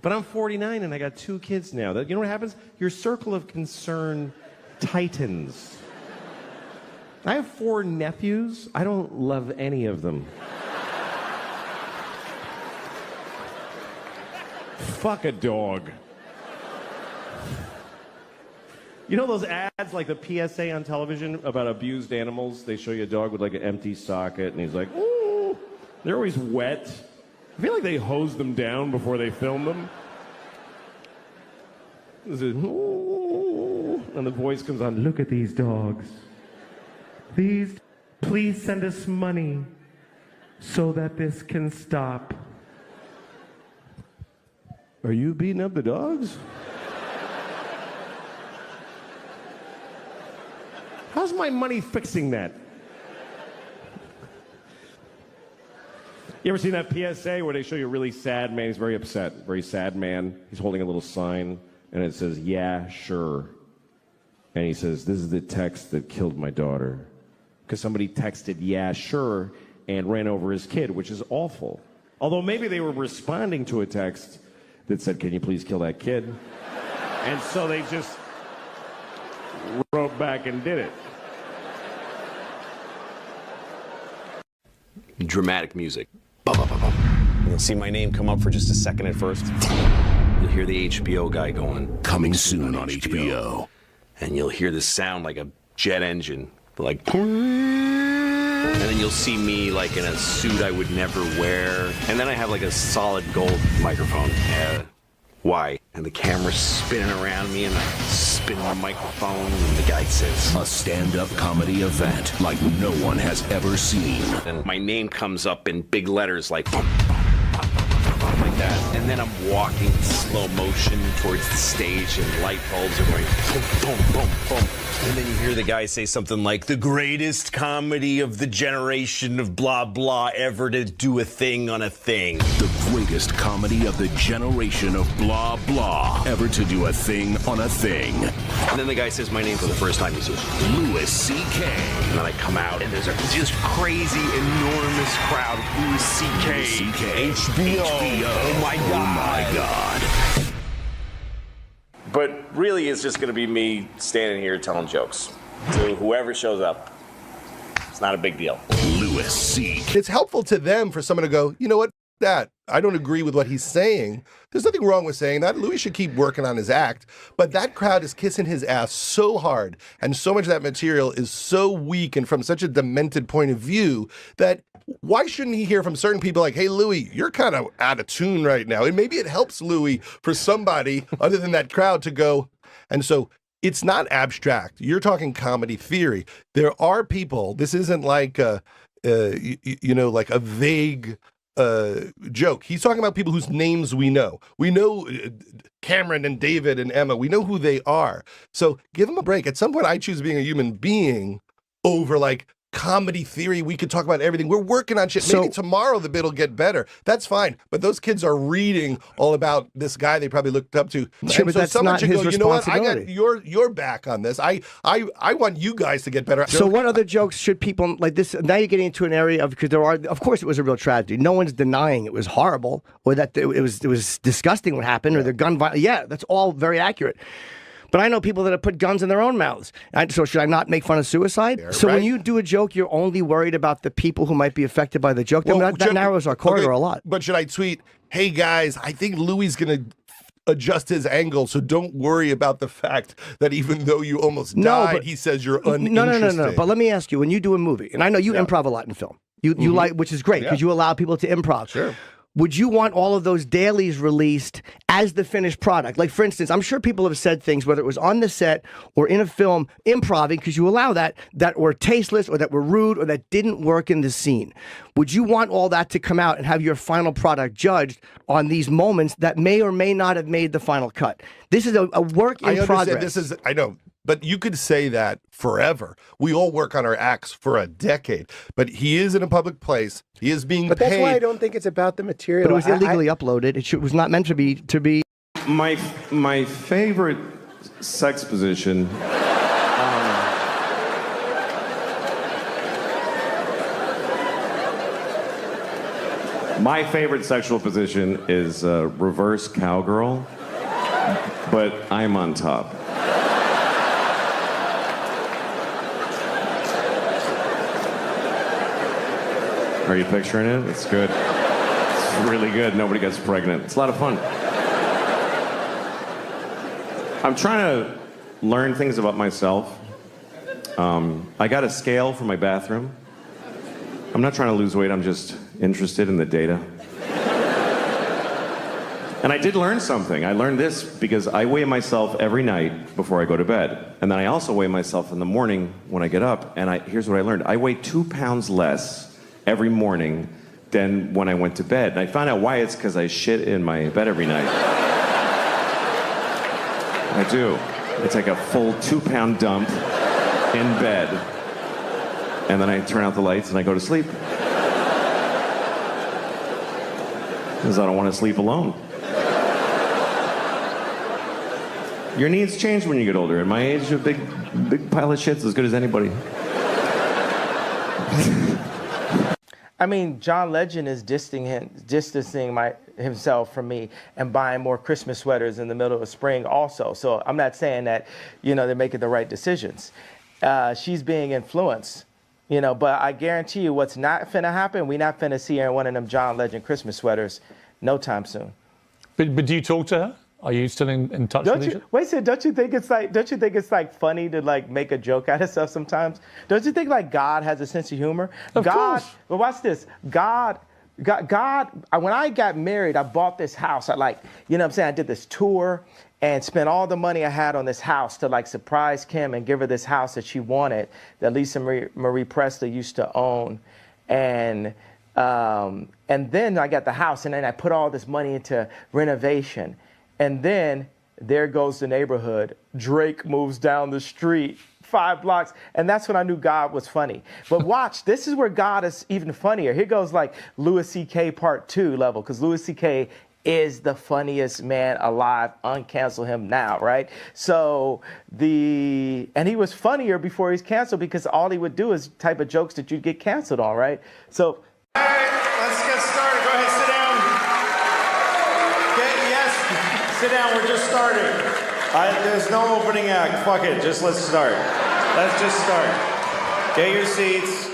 Speaker 2: But I'm 49 and I got 2 kids now. You know what happens? Your circle of concern tightens. I have 4 nephews. I don't love any of them. Fuck a dog. You know those ads, like the PSA on television about abused animals? They show you a dog with like an empty socket and he's like, ooh. They're always wet. I feel like they hose them down before they film them. This is, ooh, and the voice comes on, look at these dogs.
Speaker 4: Please send us money so that this can stop.
Speaker 2: Are you beating up the dogs? How's my money fixing that? You ever seen that PSA where they show you a really sad man? He's very upset, very sad man. He's holding a little sign, and it says, "Yeah, sure." And he says, "This is the text that killed my daughter." Because somebody texted, "Yeah, sure," and ran over his kid, which is awful. Although maybe they were responding to a text that said, "Can you please kill that kid?" And so they just wrote back and did it.
Speaker 5: Dramatic music. Bum, bum, bum, bum. You'll see my name come up for just a second at first. You'll hear the HBO guy going, "Coming soon on HBO." And you'll hear this sound like a jet engine, like, and then you'll see me like in a suit I would never wear. And then I have like a solid gold microphone. Why? And the camera's spinning around me, and I spin the microphone, and the guy says,
Speaker 6: "A stand-up comedy event like no one has ever seen."
Speaker 5: And my name comes up in big letters like, boom, like that. And then I'm walking in slow motion towards the stage, and light bulbs are going boom, boom, boom, boom. And then you hear the guy say something like, "The greatest comedy of the generation of blah, blah, ever to do a thing on a thing."
Speaker 6: The greatest comedy of the generation of blah, blah, ever to do a thing on a thing.
Speaker 5: And then the guy says my name for the first time. He says,
Speaker 6: Louis C.K.
Speaker 5: And then I come out, and there's a just crazy, enormous crowd. Louis C.K. HBO. Oh, my God.
Speaker 6: Oh, my God.
Speaker 5: But really, it's just going to be me standing here telling jokes to whoever shows up. It's not a big deal.
Speaker 6: Louis C.
Speaker 7: It's helpful to them for someone to go, "You know what, that, I don't agree with what he's saying." There's nothing wrong with saying that. Louis should keep working on his act. But that crowd is kissing his ass so hard, and so much of that material is so weak and from such a demented point of view that why shouldn't he hear from certain people like, "Hey, Louis, you're kind of out of tune right now." And maybe it helps Louis for somebody other than that crowd to go. And so it's not abstract. You're talking comedy theory. There are people, this isn't like like a vague joke. He's talking about people whose names we know. We know Cameron and David and Emma. We know who they are. So give him a break. At some point, I choose being a human being over like comedy theory. We could talk about everything. We're working on shit. Maybe tomorrow the bit will get better. That's fine. But those kids are reading all about this guy they probably looked up to.
Speaker 8: Sure, but
Speaker 7: so
Speaker 8: that's
Speaker 7: someone
Speaker 8: not
Speaker 7: should
Speaker 8: his
Speaker 7: go, "You know what? I got
Speaker 8: responsibility."
Speaker 7: your back on this. I want you guys to get better.
Speaker 8: So what other jokes should people like this? Now you're getting into an area of, because there are, of course, it was a real tragedy. No one's denying it was horrible or that it was disgusting what happened or the gun violence. Yeah, that's all very accurate. But I know people that have put guns in their own mouths. So should I not make fun of suicide?
Speaker 7: Yeah,
Speaker 8: so
Speaker 7: right.
Speaker 8: when you do a joke, you're only worried about the people who might be affected by the joke. That narrows our corridor a lot.
Speaker 7: But should I tweet, "Hey guys, I think Louis going to adjust his angle, so don't worry about the fact that even though you almost died, he says you're uninteresting."
Speaker 8: No. But let me ask you, when you do a movie, and I know you improv a lot in film, you like, which is great because you allow people to improv.
Speaker 7: Sure.
Speaker 8: Would you want all of those dailies released as the finished product? Like, for instance, I'm sure people have said things, whether it was on the set or in a film, improving, because you allow that were tasteless or that were rude or that didn't work in the scene. Would you want all that to come out and have your final product judged on these moments that may or may not have made the final cut? This is a work in progress.
Speaker 7: I know. But you could say that forever. We all work on our acts for a decade. But he is in a public place. He is being paid.
Speaker 9: But that's why I don't think it's about the material.
Speaker 8: But it was illegally uploaded. It was not meant to be.
Speaker 2: My favorite sex position. My favorite sexual position is reverse cowgirl, but I'm on top. Are you picturing it? It's good. It's really good. Nobody gets pregnant. It's a lot of fun. I'm trying to learn things about myself. I got a scale for my bathroom. I'm not trying to lose weight. I'm just interested in the data. And I did learn something. I learned this because I weigh myself every night before I go to bed. And then I also weigh myself in the morning when I get up. And here's what I learned. I weigh 2 pounds less every morning than when I went to bed. And I found out why. It's because I shit in my bed every night. I do. It's like a full 2-pound dump in bed. And then I turn out the lights and I go to sleep. Because I don't want to sleep alone. Your needs change when you get older. At my age, a big pile of shit's as good as anybody.
Speaker 9: I mean, John Legend is distancing himself from me and buying more Christmas sweaters in the middle of spring also. So I'm not saying that, they're making the right decisions. She's being influenced, but I guarantee you what's not finna happen, we not finna see her in one of them John Legend Christmas sweaters no time soon.
Speaker 10: But do you talk to her? Are you still in touch with each other?
Speaker 9: Wait a second, don't you think it's like funny to like make a joke out of stuff sometimes? Don't you think like God has a sense of humor?
Speaker 10: Of course.
Speaker 9: But watch this. God, when I got married, I bought this house. I did this tour and spent all the money I had on this house to like surprise Kim and give her this house that she wanted, that Lisa Marie Presley used to own. And then I got the house, and then I put all this money into renovation. And then there goes the neighborhood. Drake moves down the street 5 blocks. And that's when I knew God was funny. But watch, this is where God is even funnier. Here goes like Louis C.K. Part 2 level, because Louis C.K. is the funniest man alive. Uncancel him now, right? So and he was funnier before he's canceled because all he would do is type of jokes that you'd get canceled on, right? So.
Speaker 3: All right, let's get started. Go ahead, sit down. Okay, yes. Sit down, we're just starting. There's no opening act. Fuck it, let's start. Let's just start. Get your seats.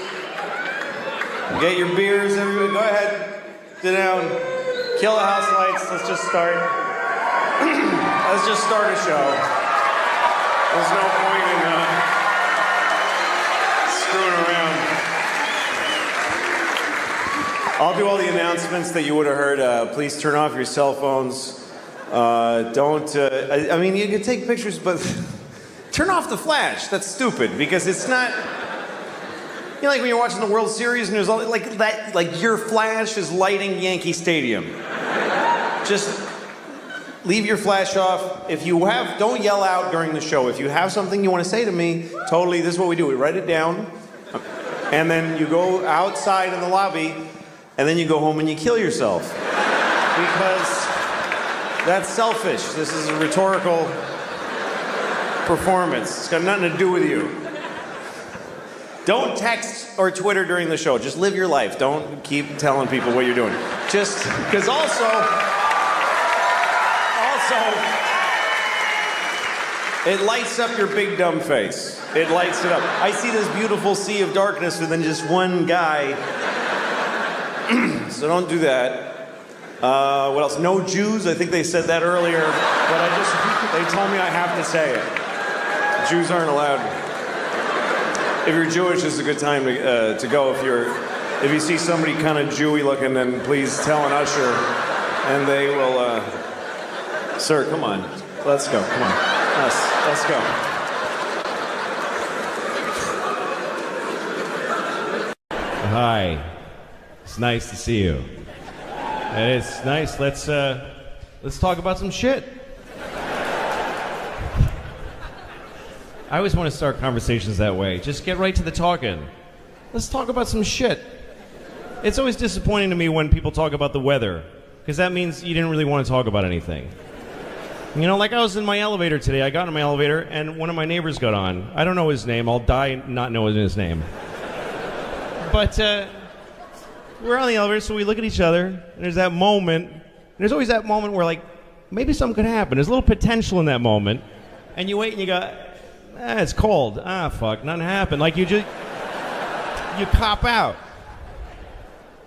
Speaker 3: Get your beers, everybody. Go ahead. Sit down. Kill the house lights. Let's just start. Let's just start a show. There's no point in screwing around. I'll do all the announcements that you would have heard. Please turn off your cell phones. I mean, you can take pictures, but turn off the flash. That's stupid because it's not. Like when you're watching the World Series and there's all like that, like your flash is lighting Yankee Stadium. Just leave your flash off. If you don't yell out during the show. If you have something you want to say to me, totally. This is what we do. We write it down, and then you go outside in the lobby, and then you go home and you kill yourself because. That's selfish. This is a rhetorical performance. It's got nothing to do with you. Don't text or Twitter during the show. Just live your life. Don't keep telling people what you're doing. Just because also, it lights up your big dumb face. It lights it up. I see this beautiful sea of darkness with then just one guy. So don't do that. What else? No Jews. I think they said that earlier, but they told me I have to say it. Jews aren't allowed. If you're Jewish, this is a good time to go. If you see somebody kind of Jewy looking, then please tell an usher, and they will. Sir, come on, let's go. Come on, let's go.
Speaker 2: Hi, it's nice to see you. It's nice. Let's talk about some shit. I always want to start conversations that way. Just get right to the talking. Let's talk about some shit. It's always disappointing to me when people talk about the weather, because that means you didn't really want to talk about anything. Like I was in my elevator today. I got in my elevator, and one of my neighbors got on. I don't know his name. I'll die not knowing his name. But we're on the elevator, so we look at each other, and there's that moment. And there's always that moment where, like, maybe something could happen. There's a little potential in that moment. And you wait and you go, it's cold. Fuck, nothing happened. Like, you cop out.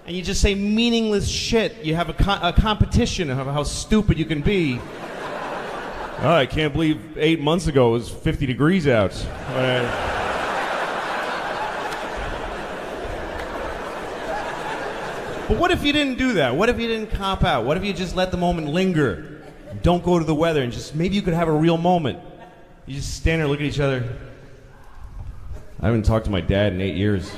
Speaker 2: And you just say meaningless shit. You have a competition of how stupid you can be. Oh, I can't believe 8 months ago it was 50 degrees out.
Speaker 3: But what if you didn't do that? What if you didn't cop out? What if you just let the moment linger? Don't go to the weather and just maybe you could have a real moment. You just stand there, look at each other. I haven't talked to my dad in 8 years.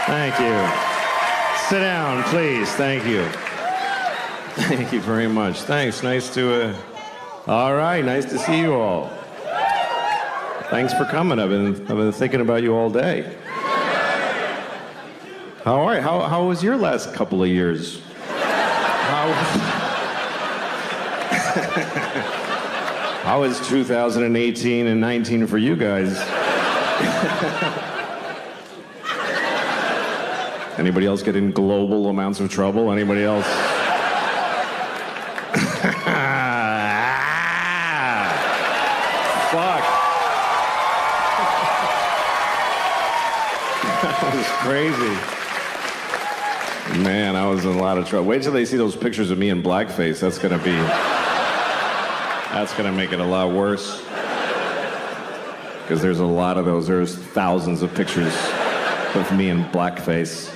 Speaker 2: Thank you. Sit down, please. Thank you. Thank you very much. Thanks. Nice to, all right, nice to see you all. Thanks for coming. I've been thinking about you all day. How are you? How was your last couple of years? How was 2018 and 19 for you guys? Anybody else get in global amounts of trouble? Anybody else? Fuck. That was crazy. Man, I was in a lot of trouble. Wait till they see those pictures of me in blackface. That's gonna make it a lot worse. Because there's a lot of those. There's thousands of pictures of me in blackface.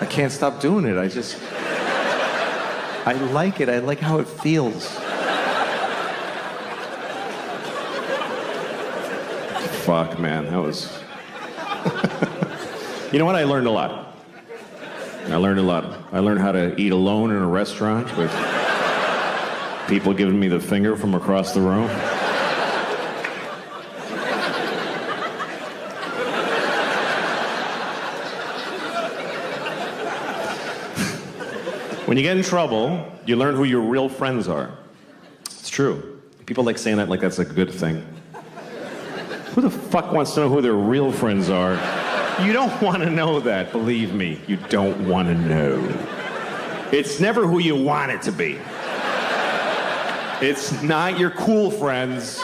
Speaker 2: I can't stop doing it. I like it. I like how it feels. Fuck, man, that was... You know what? I learned a lot. I learned how to eat alone in a restaurant with people giving me the finger from across the room. When you get in trouble, you learn who your real friends are. It's true. People like saying that like that's a good thing. Who the fuck wants to know who their real friends are? You don't want to know that, believe me. You don't want to know. It's never who you want it to be. It's not your cool friends,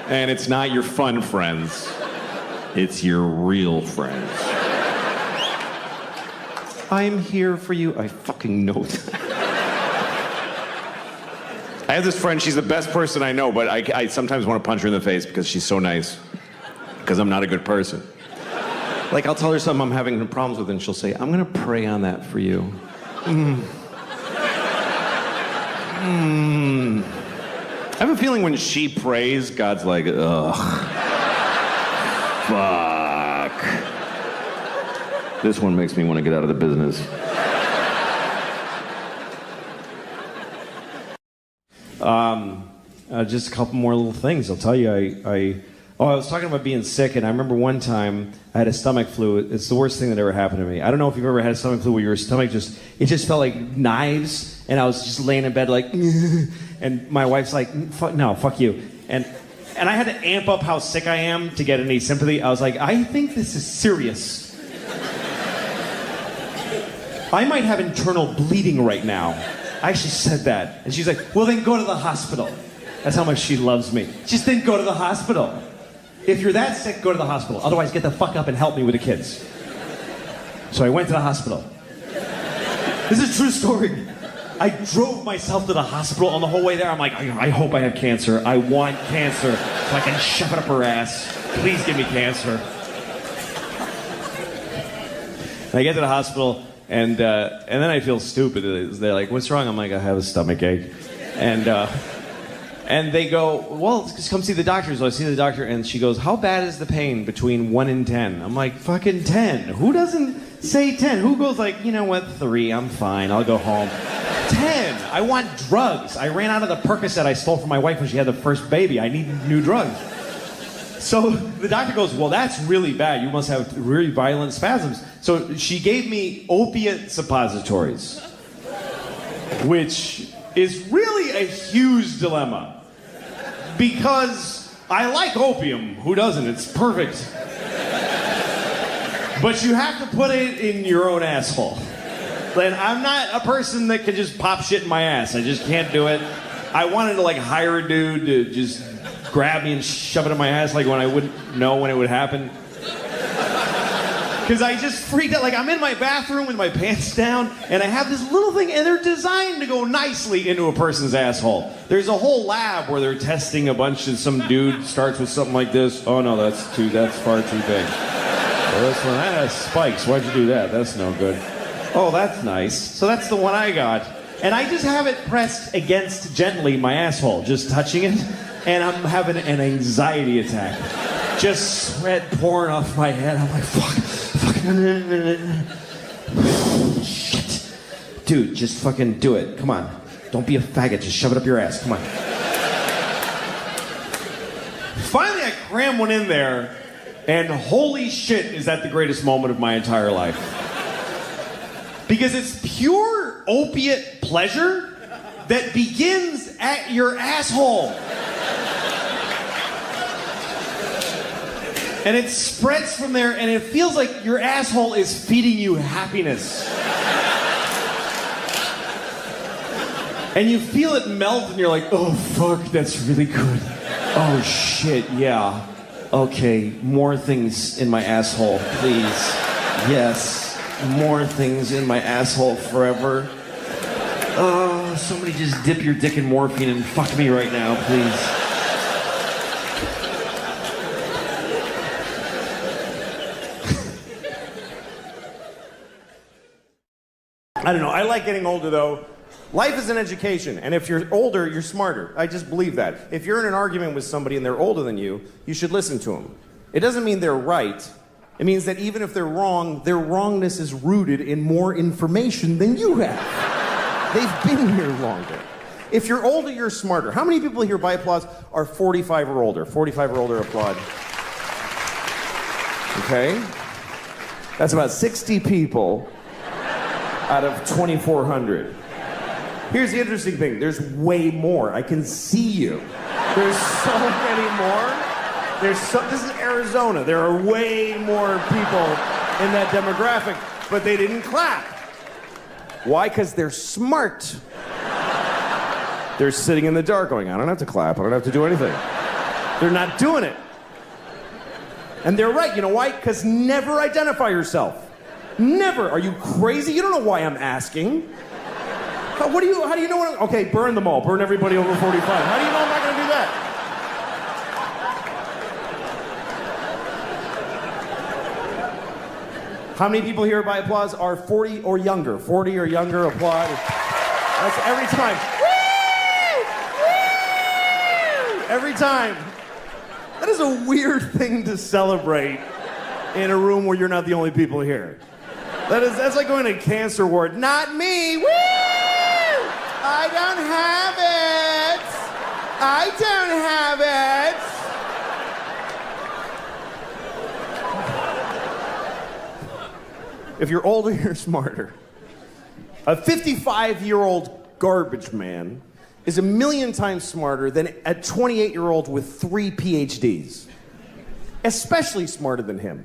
Speaker 2: and it's not your fun friends. It's your real friends. I'm here for you. I fucking know that. I have this friend, she's the best person I know, but I sometimes want to punch her in the face because she's so nice. Because I'm not a good person. Like, I'll tell her something I'm having problems with, and she'll say, I'm gonna pray on that for you. I have a feeling when she prays, God's like, ugh. Fuck. This one makes me want to get out of the business. Just a couple more little things. I'll tell you, I was talking about being sick, and I remember one time I had a stomach flu. It's the worst thing that ever happened to me. I don't know if you've ever had a stomach flu where your stomach just felt like knives, and I was just laying in bed like, and my wife's like, fuck you. And I had to amp up how sick I am to get any sympathy. I was like, I think this is serious. I might have internal bleeding right now. I actually said that. And she's like, well, then go to the hospital. That's how much she loves me. Just then go to the hospital. If you're that sick, go to the hospital. Otherwise, get the fuck up and help me with the kids. So I went to the hospital. This is a true story. I drove myself to the hospital on the whole way there. I'm like, I hope I have cancer. I want cancer so I can shove it up her ass. Please give me cancer. And I get to the hospital, and then I feel stupid. They're like, what's wrong? I'm like, I have a stomach ache. And they go, well, just come see the doctor. So I see the doctor, and she goes, how bad is the pain between 1 and 10? I'm like, fucking 10. Who doesn't say 10? Who goes like, you know what, 3, I'm fine, I'll go home. 10, I want drugs. I ran out of the Percocet I stole from my wife when she had the first baby. I need new drugs. So the doctor goes, well, that's really bad. You must have really violent spasms. So she gave me opiate suppositories, which is really a huge dilemma. Because I like opium. Who doesn't? It's perfect. But you have to put it in your own asshole. And I'm not a person that can just pop shit in my ass. I just can't do it. I wanted to like hire a dude to just grab me and shove it in my ass like when I wouldn't know when it would happen. Because I just freaked out. Like, I'm in my bathroom with my pants down, and I have this little thing, and they're designed to go nicely into a person's asshole. There's a whole lab where they're testing a bunch of some dude starts with something like this. Oh, no, that's far too big. Well, this one, that has spikes. Why'd you do that? That's no good. Oh, that's nice. So that's the one I got. And I just have it pressed against gently my asshole, just touching it, and I'm having an anxiety attack. Just sweat pouring off my head. I'm like, fuck. Shit. Dude, just fucking do it. Come on. Don't be a faggot. Just shove it up your ass. Come on. Finally, I cram one in there, and holy shit, is that the greatest moment of my entire life. Because it's pure opiate pleasure that begins at your asshole. And it spreads from there, and it feels like your asshole is feeding you happiness. And you feel it melt, and you're like, oh, fuck, that's really good. Oh, shit, yeah. Okay, more things in my asshole, please. Yes, more things in my asshole forever. Oh, somebody just dip your dick in morphine and fuck me right now, please. I don't know. I like getting older, though. Life is an education, and if you're older, you're smarter. I just believe that. If you're in an argument with somebody and they're older than you should listen to them. It doesn't mean they're right. It means that even if they're wrong, their wrongness is rooted in more information than you have. They've been here longer. If you're older, you're smarter. How many people here by applause are 45 or older? 45 or older, applaud. Okay? That's about 60 people out of 2,400. Here's the interesting thing. There's way more. I can see you. There's so many more. This is Arizona. There are way more people in that demographic, but they didn't clap. Why? Because they're smart. They're sitting in the dark going, I don't have to clap. I don't have to do anything. They're not doing it. And they're right. You know why? Because never identify yourself. Never. Are you crazy? You don't know why I'm asking. How do you know what okay, burn them all. Burn everybody over 45. How do you know I'm not going to do that? How many people here by applause are 40 or younger? 40 or younger, applaud. That's every time. Woo! Woo! Every time. That is a weird thing to celebrate in a room where you're not the only people here. That's like going to a cancer ward. Not me. Woo! I don't have it. I don't have it. If you're older, you're smarter. A 55-year-old garbage man is 1,000,000 times smarter than a 28-year-old with 3 PhDs. Especially smarter than him.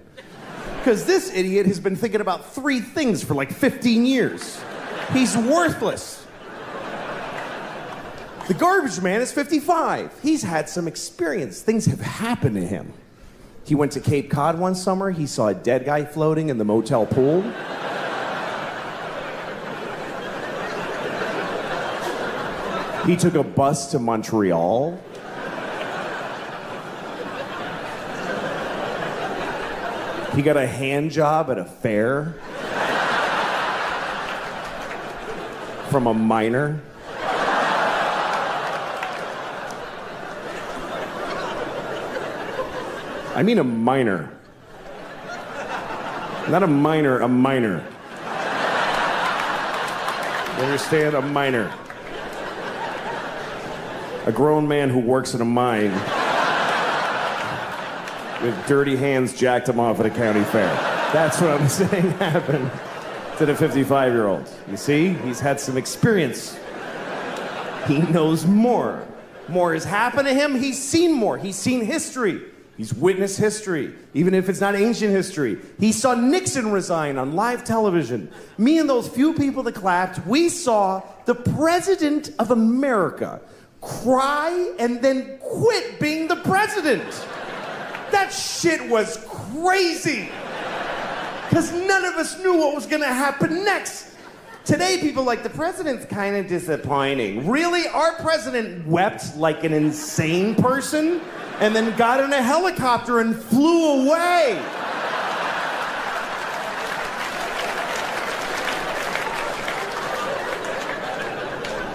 Speaker 2: Because this idiot has been thinking about 3 things for like 15 years. He's worthless. The garbage man is 55. He's had some experience. Things have happened to him. He went to Cape Cod one summer. He saw a dead guy floating in the motel pool. He took a bus to Montreal. He got a hand job at a fair from a miner. I mean a miner. Not a minor, a miner. You understand? A miner. A grown man who works in a mine with dirty hands jacked him off at a county fair. That's what I'm saying happened to the 55-year-old. You see? He's had some experience. He knows more. More has happened to him. He's seen more. He's seen history. He's witnessed history, even if it's not ancient history. He saw Nixon resign on live television. Me and those few people that clapped, we saw the President of America
Speaker 11: cry, and then quit being the president. That shit was crazy. Because none of us knew what was gonna happen next. Today, people like, the president's kind of disappointing. Really? Our president wept like an insane person and then got in a helicopter and flew away.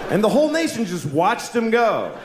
Speaker 11: And the whole nation just watched him go.